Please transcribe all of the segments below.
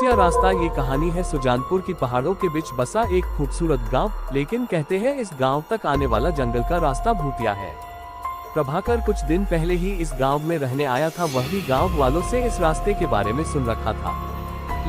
भूतिया रास्ता। ये कहानी है सुजानपुर की पहाड़ों के बीच बसा एक खूबसूरत गांव, लेकिन कहते हैं इस गांव तक आने वाला जंगल का रास्ता भूतिया है। प्रभाकर कुछ दिन पहले ही इस गांव में रहने आया था। वह भी गांव वालों से इस रास्ते के बारे में सुन रखा था,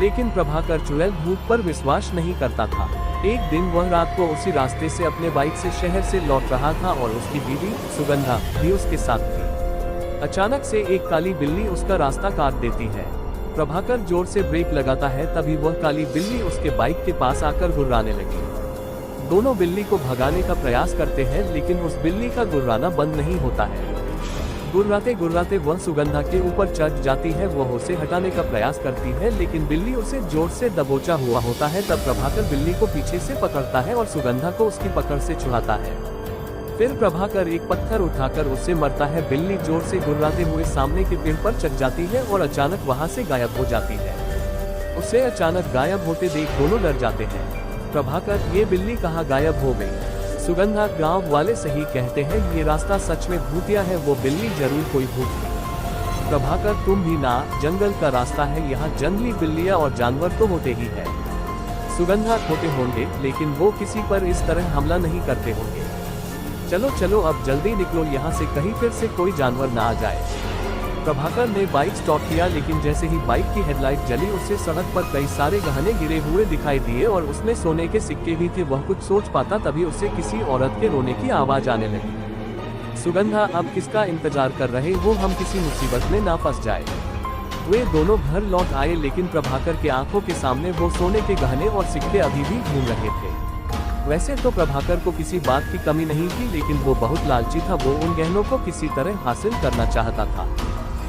लेकिन प्रभाकर चुड़ैल भूत पर विश्वास नहीं करता था। एक दिन वह रात को उसी रास्ते से अपने बाइक से शहर से लौट रहा था और उसकी बीवी सुगंधा भी उसके साथ थी। अचानक से एक काली बिल्ली उसका रास्ता काट देती है। प्रभाकर जोर से ब्रेक लगाता है, तभी वह काली बिल्ली उसके बाइक के पास आकर गुर्राने लगी। दोनों बिल्ली को भगाने का प्रयास करते हैं, लेकिन उस बिल्ली का गुर्राना बंद नहीं होता है। गुर्राते गुर्राते वह सुगंधा के ऊपर चढ़ जाती है। वह उसे हटाने का प्रयास करती है, लेकिन बिल्ली उसे जोर से दबोचा हुआ होता है। तब प्रभाकर बिल्ली को पीछे से पकड़ता है और सुगंधा को उसकी पकड़ से छुड़ाता है। फिर प्रभाकर एक पत्थर उठाकर उससे मरता है। बिल्ली जोर से गुर्राते हुए सामने के पेड़ पर चढ़ जाती है और अचानक वहां से गायब हो जाती है। उसे अचानक गायब होते देख दोनों डर जाते हैं। प्रभाकर, ये बिल्ली कहाँ गायब हो गई? सुगंधा, गांव वाले सही कहते हैं, ये रास्ता सच में भूतिया है। वो बिल्ली जरूर कोई भूत थी। प्रभाकर, तुम भी ना, जंगल का रास्ता है, यहाँ जंगली बिल्लियाँ और जानवर तो होते ही है। सुगंधा, खोटे होंगे, लेकिन वो किसी पर इस तरह हमला नहीं करते होंगे। चलो चलो अब जल्दी निकलो यहाँ से, कहीं फिर से कोई जानवर ना आ जाए। प्रभाकर ने बाइक स्टॉप किया, लेकिन जैसे ही बाइक की हेडलाइट जली उसे सड़क पर कई सारे गहने गिरे हुए दिखाई दिए और उसमें सोने के सिक्के भी थे। वह कुछ सोच पाता तभी उसे किसी औरत के रोने की आवाज आने लगी। सुगंधा, अब किसका इंतजार कर रहे हो? हम किसी मुसीबत में ना फंस जाए। वे दोनों घर लौट आए, लेकिन प्रभाकर के आंखों के सामने वो सोने के गहने और सिक्के अभी भी घूम रहे थे। वैसे तो प्रभाकर को किसी बात की कमी नहीं थी, लेकिन वो बहुत लालची था। वो उन गहनों को किसी तरह हासिल करना चाहता था।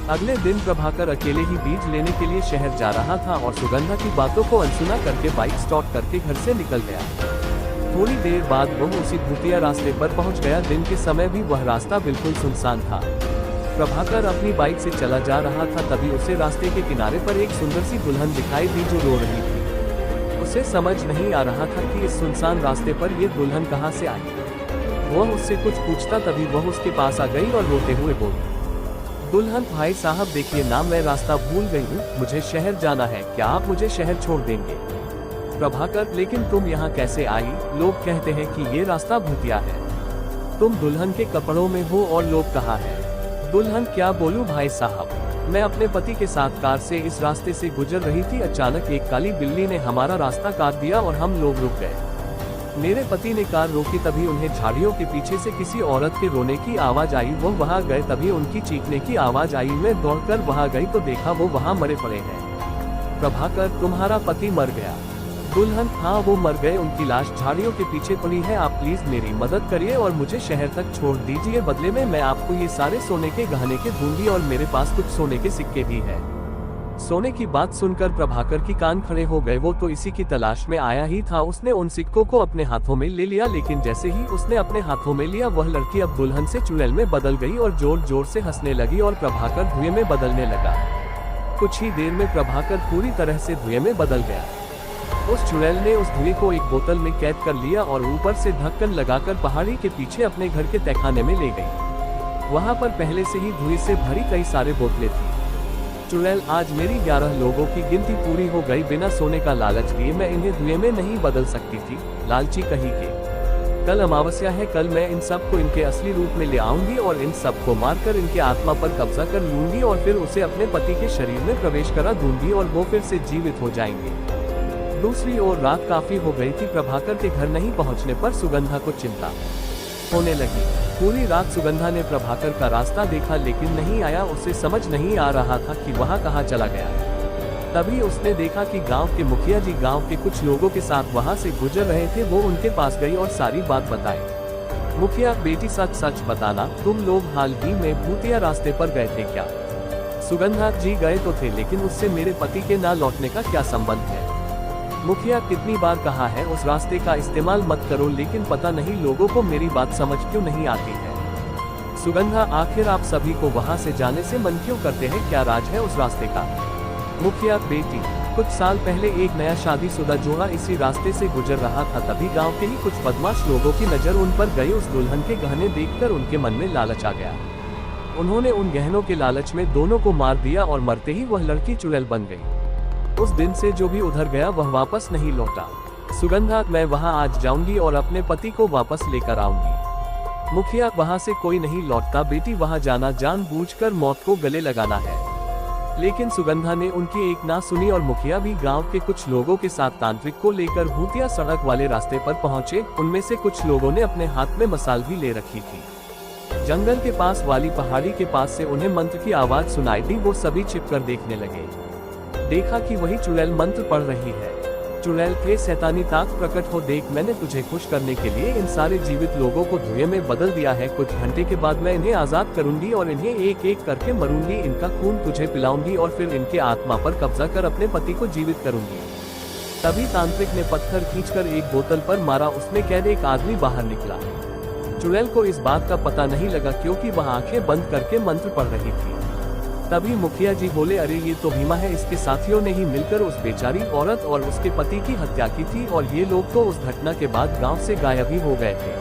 अगले दिन प्रभाकर अकेले ही बीज लेने के लिए शहर जा रहा था और सुगंधा की बातों को अनसुना करके बाइक स्टार्ट करके घर से निकल गया। थोड़ी देर बाद वह उसी भूतिया रास्ते पर पहुंच गया। दिन के समय भी वह रास्ता बिल्कुल सुनसान था। प्रभाकर अपनी बाइक से चला जा रहा था, तभी उसे रास्ते के किनारे पर एक सुंदर सी दुल्हन दिखाई दी जो रो रही थी। उसे समझ नहीं आ रहा था कि इस सुनसान रास्ते पर ये दुल्हन कहाँ से आई। वह उससे कुछ पूछता, तभी वह उसके पास आ गई और रोते हुए बोली, दुल्हन, भाई साहब देखिए ना, मैं रास्ता भूल गई हूँ, मुझे शहर जाना है, क्या आप मुझे शहर छोड़ देंगे? प्रभाकर, लेकिन तुम यहाँ कैसे आई? लोग कहते हैं कि ये रास्ता भूतिया है। तुम दुल्हन के कपड़ों में हो और लोग कहाँ हैं? दुल्हन, क्या बोलूं भाई साहब, मैं अपने पति के साथ कार से इस रास्ते से गुजर रही थी। अचानक एक काली बिल्ली ने हमारा रास्ता काट दिया और हम लोग रुक गए। मेरे पति ने कार रोकी, तभी उन्हें झाड़ियों के पीछे से किसी औरत के रोने की आवाज आई। वो वहां गए, तभी उनकी चीखने की आवाज आई। मैं दौड़कर वहां गई तो देखा वो वहां मरे पड़े हैं। प्रभाकर, तुम्हारा पति मर गया? दुल्हन, हाँ वो मर गए, उनकी लाश झाड़ियों के पीछे पड़ी है। आप प्लीज मेरी मदद करिए और मुझे शहर तक छोड़ दीजिए। बदले में मैं आपको ये सारे सोने के गहने के दूंगी और मेरे पास कुछ सोने के सिक्के भी है। सोने की बात सुनकर प्रभाकर की कान खड़े हो गए। वो तो इसी की तलाश में आया ही था। उसने उन सिक्कों को अपने हाथों में ले लिया, लेकिन जैसे ही उसने अपने हाथों में लिया, वह लड़की अब दुल्हन से चुड़ैल में बदल गई और जोर जोर से हंसने लगी और प्रभाकर धुएं में बदलने लगा। कुछ ही देर में प्रभाकर पूरी तरह से धुएं में बदल गया। उस चुड़ैल ने उस धुएं को एक बोतल में कैद कर लिया और ऊपर से ढक्कन लगाकर पहाड़ी के पीछे अपने घर के तहखाने में ले गई। वहां पर पहले से ही धुएं से भरी कई सारे बोतलें थी। चुड़ैल, आज मेरी 11 लोगों की गिनती पूरी हो गई। बिना सोने का लालच लिए मैं इन्हें धुएं में नहीं बदल सकती थी, लालची कहीं के। कल अमावस्या है, कल मैं इन सब को इनके असली रूप में ले आऊंगी और इन सब को मारकर इनके आत्मा पर कब्जा कर लूंगी और फिर उसे अपने पति के शरीर में प्रवेश करा दूंगी और वो फिर से जीवित हो जाएंगे। दूसरी ओर रात काफी हो गई थी। प्रभाकर के घर नहीं पहुंचने पर सुगंधा को चिंता होने लगी। पूरी रात सुगंधा ने प्रभाकर का रास्ता देखा, लेकिन नहीं आया। उसे समझ नहीं आ रहा था कि वहां कहां चला गया। तभी उसने देखा कि गांव के मुखिया जी गांव के कुछ लोगों के साथ वहां से गुजर रहे थे। वो उनके पास गई और सारी बात बताई। मुखिया, बेटी सच सच बताना, तुम लोग हाल ही में भूतिया रास्ते पर गए थे क्या? सुगंधा, जी गए तो थे, लेकिन उससे मेरे पति के ना लौटने का क्या संबंध है? मुखिया, कितनी बार कहा है उस रास्ते का इस्तेमाल मत करो, लेकिन पता नहीं लोगों को मेरी बात समझ क्यों नहीं आती है। सुगंधा, आखिर आप सभी को वहां से जाने से मन क्यों करते हैं? क्या राज है उस रास्ते का? मुखिया, बेटी, कुछ साल पहले एक नया शादीशुदा जोड़ा इसी रास्ते से गुजर रहा था। तभी गांव के ही कुछ बदमाश लोगों की नजर उन पर गई। उस दुल्हन के गहने देखकर उनके मन में लालच आ गया। उन्होंने उन गहनों के लालच में दोनों को मार दिया और मरते ही वह लड़की चुड़ैल बन गई। उस दिन से जो भी उधर गया वह वापस नहीं लौटा। सुगंधा, मैं वहां आज जाऊंगी और अपने पति को वापस लेकर आऊंगी। मुखिया, वहां से कोई नहीं लौटता बेटी, वहां जाना जानबूझकर मौत को गले लगाना है। लेकिन सुगंधा ने उनकी एक ना सुनी और मुखिया भी गांव के कुछ लोगों के साथ तांत्रिक को लेकर भूतिया सड़क वाले रास्ते पर पहुंचे। उनमें से कुछ लोगों ने अपने हाथ में मसाल भी ले रखी थी। जंगल के पास वाली पहाड़ी के पास से उन्हें मंत्र की आवाज सुनाई दी। वो सभी छिपकर देखने लगे। देखा कि वही चुड़ैल मंत्र पढ़ रही है। चुड़ैल थे, शैतानी ताक प्रकट हो, देख मैंने तुझे खुश करने के लिए इन सारे जीवित लोगों को धुएं में बदल दिया है। कुछ घंटे के बाद मैं इन्हें आजाद करूंगी और इन्हें एक एक करके मरूंगी। इनका खून तुझे पिलाऊंगी और फिर इनके आत्मा पर कब्जा कर अपने पति को जीवित करूंगी। तभी तांत्रिक ने पत्थर खींचकर एक बोतल पर मारा। उसमें कैद एक आदमी बाहर निकला। चुड़ैल को इस बात का पता नहीं लगा क्योंकि वह आंखें बंद करके मंत्र पढ़ रही थी। तभी मुखिया जी बोले, अरे ये तो भीमा है, इसके साथियों ने ही मिलकर उस बेचारी औरत और उसके पति की हत्या की थी और ये लोग तो उस घटना के बाद गांव से गायब ही हो गए थे।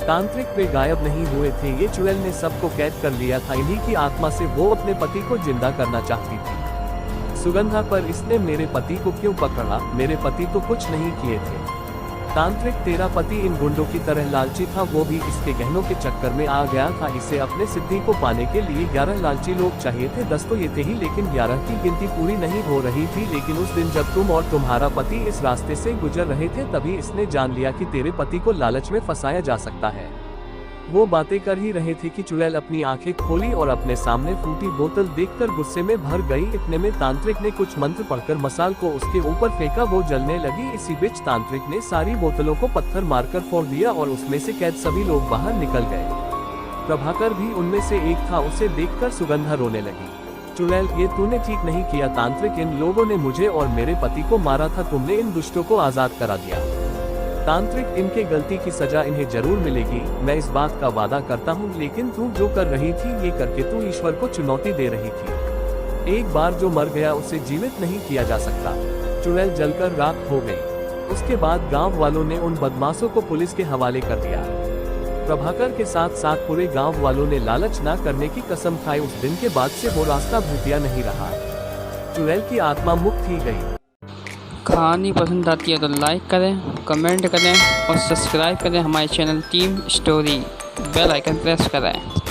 तांत्रिक वे गायब नहीं हुए थे, ये चुड़ैल ने सबको कैद कर लिया था। इन्हीं की आत्मा से वो अपने पति को जिंदा करना चाहती थी। सुगंधा, पर इसने मेरे पति को क्यों पकड़ा? मेरे पति तो कुछ नहीं किए थे। तांत्रिक, तेरा पति इन गुंडों की तरह लालची था, वो भी इसके गहनों के चक्कर में आ गया था। इसे अपने सिद्धि को पाने के लिए 11 लालची लोग चाहिए थे। 10 तो ये थे ही, लेकिन 11 की गिनती पूरी नहीं हो रही थी। लेकिन उस दिन जब तुम और तुम्हारा पति इस रास्ते से गुजर रहे थे तभी इसने जान लिया कि तेरे पति को लालच में फंसाया जा सकता है। वो बातें कर ही रहे थे कि चुड़ैल अपनी आंखें खोली और अपने सामने फूटी बोतल देखकर गुस्से में भर गई। इतने में तांत्रिक ने कुछ मंत्र पढ़कर मसाल को उसके ऊपर फेंका, वो जलने लगी। इसी बीच तांत्रिक ने सारी बोतलों को पत्थर मारकर फोड़ दिया और उसमें से कैद सभी लोग बाहर निकल गए। प्रभाकर भी उनमें से एक था। उसे देखकर सुगंधा रोने लगी। चुड़ैल, ये तूने ठीक नहीं किया तांत्रिक, इन लोगों ने मुझे और मेरे पति को मारा था, तुमने इन दुष्टों को आजाद करा दिया। तांत्रिक, इनके गलती की सजा इन्हें जरूर मिलेगी, मैं इस बात का वादा करता हूँ। लेकिन तू जो कर रही थी ये करके तू ईश्वर को चुनौती दे रही थी। एक बार जो मर गया उसे जीवित नहीं किया जा सकता। चुड़ैल जलकर राख हो गई। उसके बाद गांव वालों ने उन बदमाशों को पुलिस के हवाले कर दिया। प्रभाकर के साथ साथ पूरे गांव वालों ने लालच न करने की कसम खाई। उस दिन के बाद से वो रास्ता भूतिया नहीं रहा। चुड़ैल की आत्मा मुक्त ही गई। कहानी पसंद आती है तो लाइक करें, कमेंट करें और सब्सक्राइब करें हमारे channel team story. Bell icon press करें।